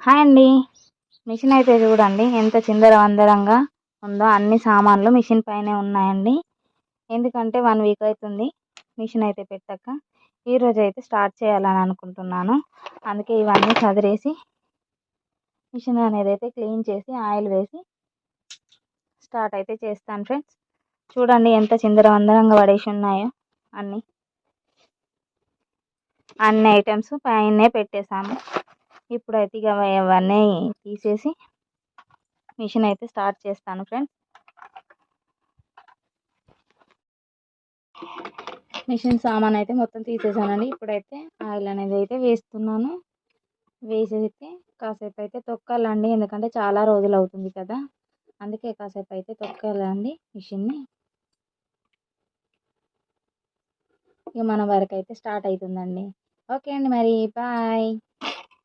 Hi అండి. Machine అయితే చూడండి ఎంత చిందరవందరంగా ఉందో. అన్ని సామాన్లు మిషన్ పైనే ఉన్నాయండి. ఎందుకంటే 1 వీక్ అవుతుంది మిషన్ అయితే పెట్టాక. ఈరోజు అయితే స్టార్ట్ చేయాలని అనుకుంటున్నాను. అందుకే ఇవన్నీ చదిరేసి మిషన్ అనేది అయితే క్లీన్ చేసి ఆయిల్ వేసి స్టార్ట్ అయితే చేస్తాను ఫ్రెండ్స్. చూడండి ఎంత చిందరవందరంగా పడేసి ఉన్నాయో. అన్ని అన్ని ఐటమ్స్ పైనే పెట్టేశాము. ఇప్పుడైతే ఇక అవన్నీ తీసేసి మిషన్ అయితే స్టార్ట్ చేస్తాను ఫ్రెండ్స్. మిషన్ సామాన్ అయితే మొత్తం తీసేసానండి. ఇప్పుడైతే ఆయిల్ అనేది అయితే వేస్తున్నాను. వేసేసి కాసేపు అయితే తొక్కాలండి, ఎందుకంటే చాలా రోజులు అవుతుంది కదా, అందుకే కాసేపు అయితే తొక్కాలండి మిషన్ని. ఇక మన వరకు అయితే స్టార్ట్ అవుతుందండి. ఓకే అండి, మరి బాయ్.